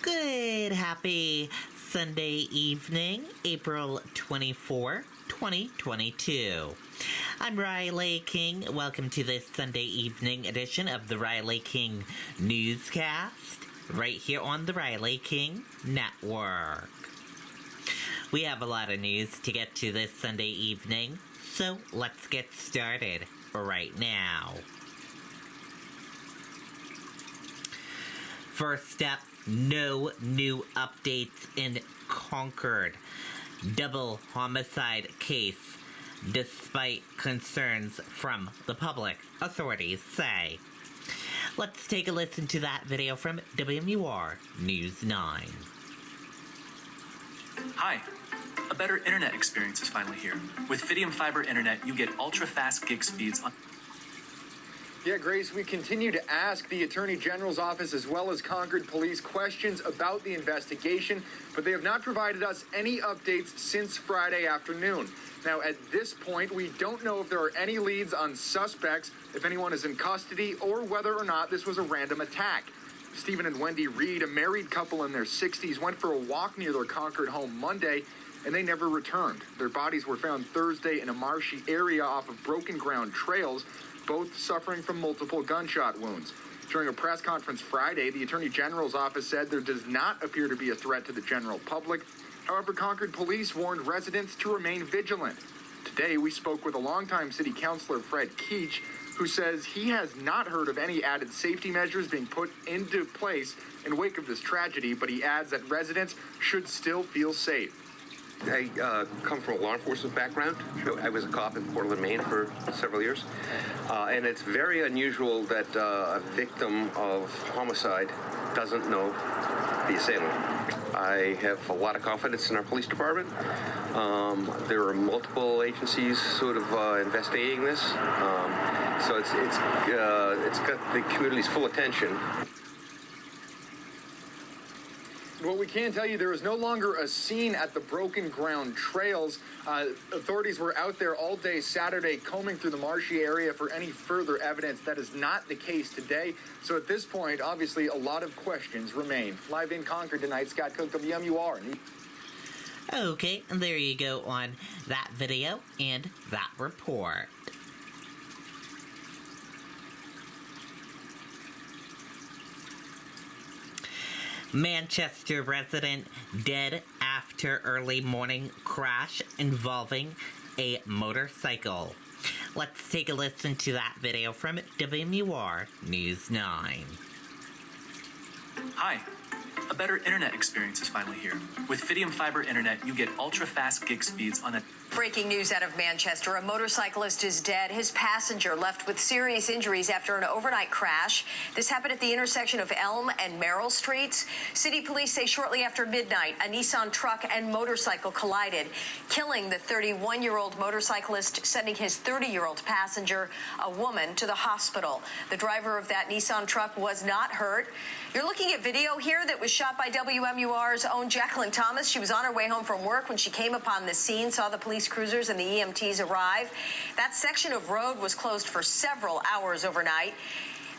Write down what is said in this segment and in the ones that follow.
Good, happy Sunday evening, April 24, 2022. I'm Riley King. Welcome to this Sunday evening edition of the Riley King Newscast, right here on the Riley King Network. We have a lot of news to get to this Sunday evening, so let's get started right now. First up, no new updates in Concord double homicide case, despite concerns from the public, authorities say. Let's take a listen to that video from WMUR News 9. Hi. A better internet experience is finally here. With Fidium Fiber Internet, you get ultra-fast gig speeds on... Yeah, Grace, we continue to ask the Attorney General's office as well as Concord Police questions about the investigation, but they have not provided us any updates since Friday afternoon. Now, at this point, we don't know if there are any leads on suspects, if anyone is in custody, or whether or not this was a random attack. Stephen and Wendy Reed, a married couple in their 60s, went for a walk near their Concord home Monday, and they never returned. Their bodies were found Thursday in a marshy area off of broken ground trails, both suffering from multiple gunshot wounds. During a press conference Friday, the Attorney General's office said there does not appear to be a threat to the general public. However, Concord Police warned residents to remain vigilant. Today, we spoke with a longtime city councilor, Fred Keach, who says he has not heard of any added safety measures being put into place in wake of this tragedy, but he adds that residents should still feel safe. I come from a law enforcement background. I was a cop in Portland, Maine for several years. And it's very unusual that a victim of homicide doesn't know the assailant. I have a lot of confidence in our police department. There are multiple agencies sort of investigating this. So it's got the community's full attention. What we can tell you, there is no longer a scene at the broken ground trails. Authorities were out there all day Saturday combing through the marshy area for any further evidence. That is not the case today. So at this point, obviously, a lot of questions remain. Live in Concord tonight, Scott Cook, WMUR. Okay, and there you go on that video and that report. Manchester resident dead after early morning crash involving a motorcycle. Let's take a listen to that video from WMUR News 9. Hi. A better internet experience is finally here. With Fidium Fiber Internet, you get ultra-fast gig speeds on a... Breaking news out of Manchester. A motorcyclist is dead. His passenger left with serious injuries after an overnight crash. This happened at the intersection of Elm and Merrill Streets. City police say shortly after midnight, a Nissan truck and motorcycle collided, killing the 31-year-old motorcyclist, sending his 30-year-old passenger, a woman, to the hospital. The driver of that Nissan truck was not hurt. You're looking at video here that was shot by WMUR's own Jacqueline Thomas. She was on her way home from work when she came upon the scene, saw the police cruisers and the EMTs arrive. That section of road was closed for several hours overnight.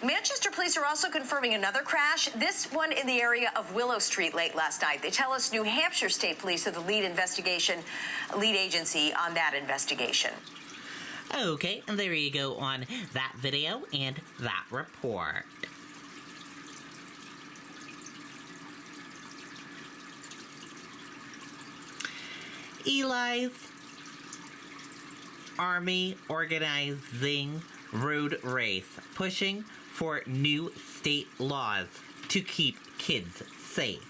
Manchester police are also confirming another crash, this one in the area of Willow Street late last night. They tell us New Hampshire State Police are the lead agency on that investigation. Okay, and there you go on that video and that report. Eli's Army organizing road race, pushing for new state laws to keep kids safe.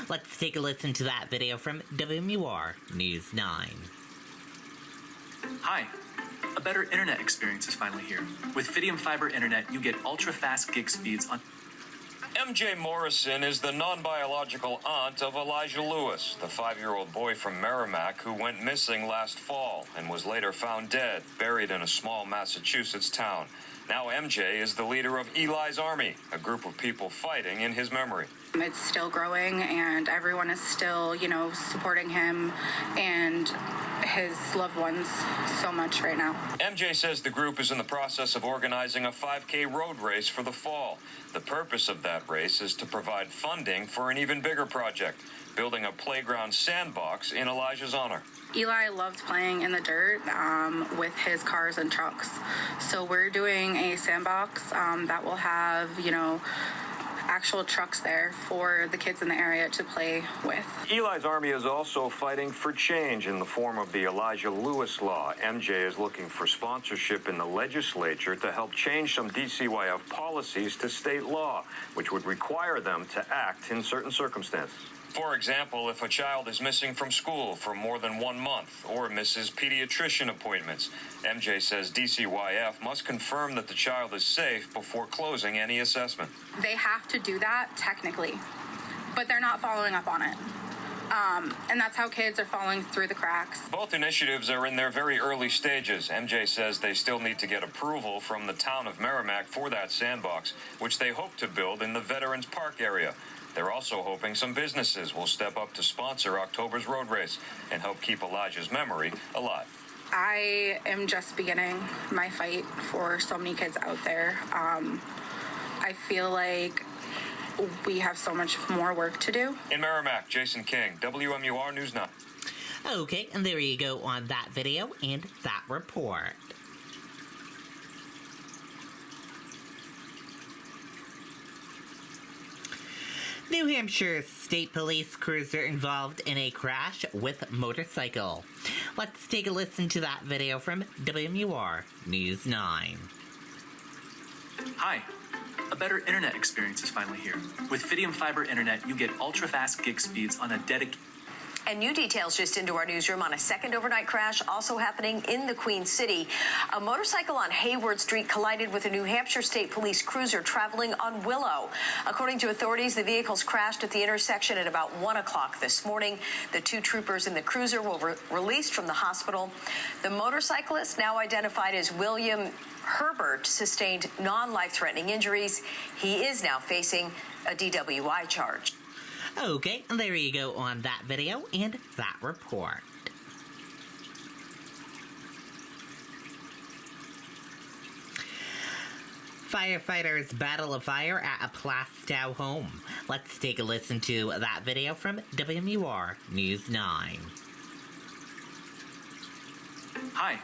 Let's take a listen to that video from WMUR News 9. Hi. A better internet experience is finally here. With Fidium Fiber Internet, you get ultra-fast gig speeds on... MJ Morrison is the non-biological aunt of Elijah Lewis, the 5-year-old boy from Merrimack who went missing last fall and was later found dead, buried in a small Massachusetts town. Now MJ is the leader of Eli's Army, a group of people fighting in his memory. It's still growing, and everyone is still, supporting him and his loved ones so much right now. MJ says the group is in the process of organizing a 5K road race for the fall. The purpose of that race is to provide funding for an even bigger project, building a playground sandbox in Elijah's honor. Eli loved playing in the dirt with his cars and trucks. So we're doing a sandbox that will have, actual trucks there for the kids in the area to play with. Eli's Army is also fighting for change in the form of the Elijah Lewis law. MJ is looking for sponsorship in the legislature to help change some DCYF policies to state law, which would require them to act in certain circumstances. For example, if a child is missing from school for more than 1 month or misses pediatrician appointments, MJ says DCYF must confirm that the child is safe before closing any assessment. They have to do that technically, but they're not following up on it. And that's how kids are falling through the cracks. Both initiatives are in their very early stages. MJ says they still need to get approval from the town of Merrimack for that sandbox, which they hope to build in the Veterans Park area. They're also hoping some businesses will step up to sponsor October's road race and help keep Elijah's memory alive. I am just beginning my fight for so many kids out there. I feel like we have so much more work to do. In Merrimack, Jason King, WMUR News 9. Okay, and there you go on that video and that report. New Hampshire State Police cruiser involved in a crash with motorcycle. Let's take a listen to that video from WMUR News 9. Hi. A better internet experience is finally here. With Fidium Fiber Internet, you get ultra-fast gig speeds on a dedicated... And new details just into our newsroom on a second overnight crash also happening in the Queen City. A motorcycle on Hayward Street collided with a New Hampshire State Police cruiser traveling on Willow. According to authorities, the vehicles crashed at the intersection at about 1 o'clock this morning. The 2 troopers in the cruiser were released from the hospital. The motorcyclist, now identified as William Herbert, sustained non-life-threatening injuries. He is now facing a DWI charge. Okay, and there you go on that video and that report. Firefighters battle a fire at a Plastow home. Let's take a listen to that video from WMUR News 9. Hi.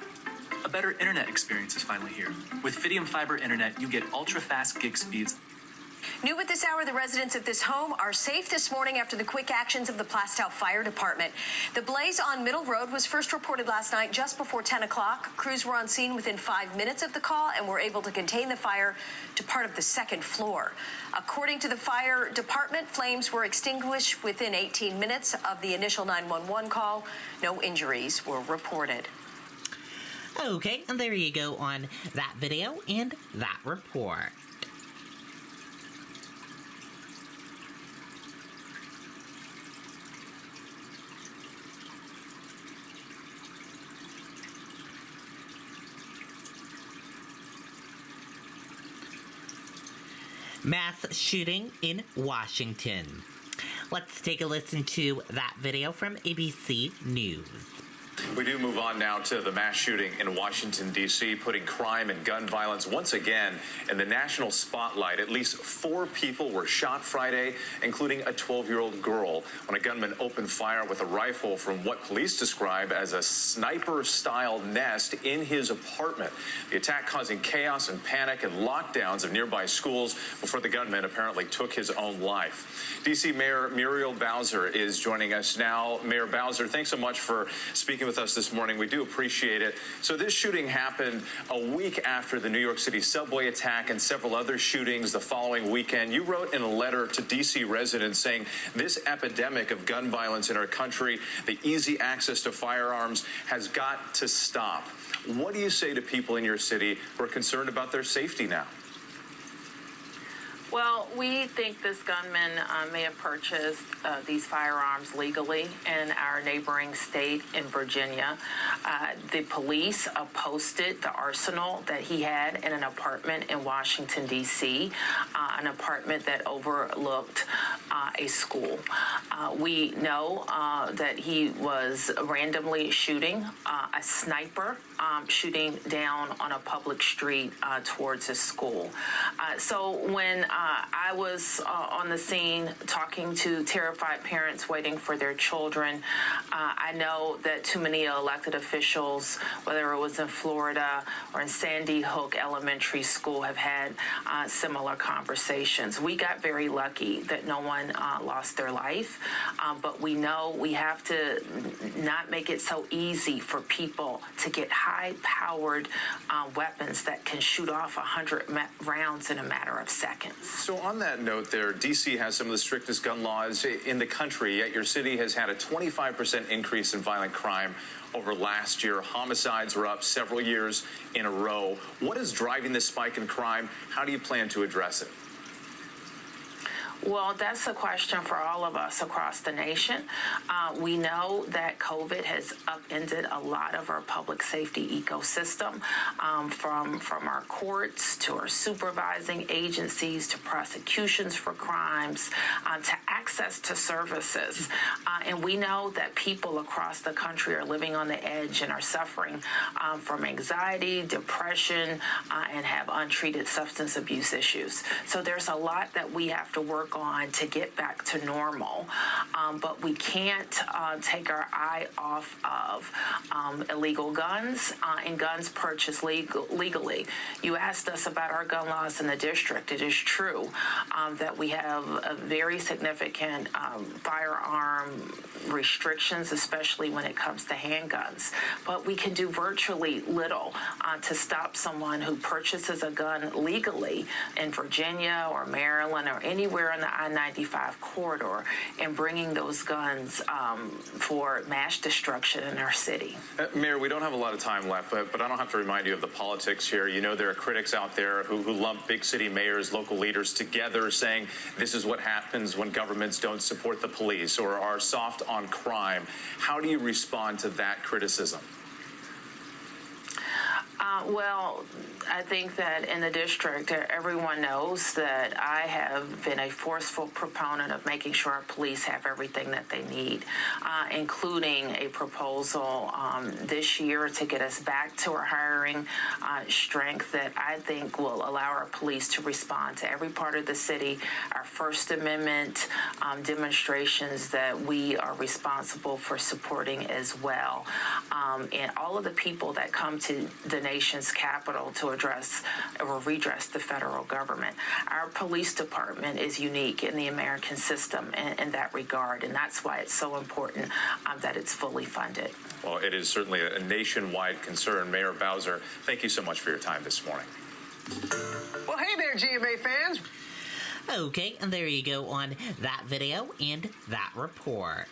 A better internet experience is finally here. With Fidium Fiber Internet, you get ultra-fast gig speeds. New at this hour, the residents of this home are safe this morning after the quick actions of the Plastow Fire Department. The blaze on Middle Road was first reported last night just before 10 o'clock. Crews were on scene within 5 minutes of the call and were able to contain the fire to part of the second floor. According to the fire department, flames were extinguished within 18 minutes of the initial 911 call. No injuries were reported. Okay, and there you go on that video and that report. Mass shooting in Washington. Let's take a listen to that video from ABC News. We do move on now to the mass shooting in Washington, D.C., putting crime and gun violence once again in the national spotlight. At least 4 people were shot Friday, including a 12-year-old girl, when a gunman opened fire with a rifle from what police describe as a sniper-style nest in his apartment. The attack causing chaos and panic and lockdowns of nearby schools before the gunman apparently took his own life. D.C. Mayor Muriel Bowser is joining us now. Mayor Bowser, thanks so much for speaking with us this morning. We do appreciate it. So this shooting happened a week after the New York City subway attack and several other shootings the following weekend. You wrote in a letter to D.C. residents saying this epidemic of gun violence in our country, the easy access to firearms, has got to stop. What do you say to people in your city who are concerned about their safety now? Well, we think this gunman may have purchased these firearms legally in our neighboring state in Virginia. The police posted the arsenal that he had in an apartment in Washington, D.C., an apartment that overlooked a school. We know that he was randomly shooting, a sniper shooting down on a public street towards his school. So when I was on the scene talking to terrified parents waiting for their children, I know that too many elected officials, whether it was in Florida or in Sandy Hook Elementary School, have had similar conversations. We got very lucky that no one lost their life, but we know we have to not make it so easy for people to get high-powered weapons that can shoot off 100 rounds in a matter of seconds. So on that note there, D.C. has some of the strictest gun laws in the country, yet your city has had a 25% increase in violent crime over last year. Homicides were up several years in a row. What is driving this spike in crime? How do you plan to address it? Well, that's a question for all of us across the nation. We know that COVID has upended a lot of our public safety ecosystem, from our courts to our supervising agencies to prosecutions for crimes to access to services. And we know that people across the country are living on the edge and are suffering from anxiety, depression, and have untreated substance abuse issues. So there's a lot that we have to work on to get back to normal, but we can't take our eye off of illegal guns and guns purchased legally. You asked us about our gun laws in the district. It is true that we have a very significant firearm restrictions, especially when it comes to handguns, but we can do virtually little to stop someone who purchases a gun legally in Virginia or Maryland or anywhere in the I-95 corridor and bringing those guns for mass destruction in our city. Mayor, we don't have a lot of time left, but I don't have to remind you of the politics here. You know, there are critics out there who lump big city mayors, local leaders together, saying this is what happens when governments don't support the police or are soft on crime. How do you respond to that criticism? Well, I think that in the district, everyone knows that I have been a forceful proponent of making sure our police have everything that they need, including a proposal this year to get us back to our hiring strength that I think will allow our police to respond to every part of the city. Our First Amendment demonstrations that we are responsible for supporting as well. And all of the people that come to the nation's capital to address or redress the federal government. Our police department is unique in the American system in that regard, and that's why it's so important that it's fully funded. Well, it is certainly a nationwide concern. Mayor Bowser, thank you so much for your time this morning. Well, hey there, GMA fans. Okay, and there you go on that video and that report.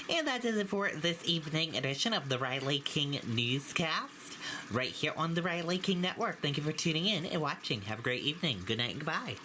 And that does it for this evening edition of the Riley King Newscast, right here on the Riley King Network. Thank you for tuning in and watching. Have a great evening. Good night and goodbye.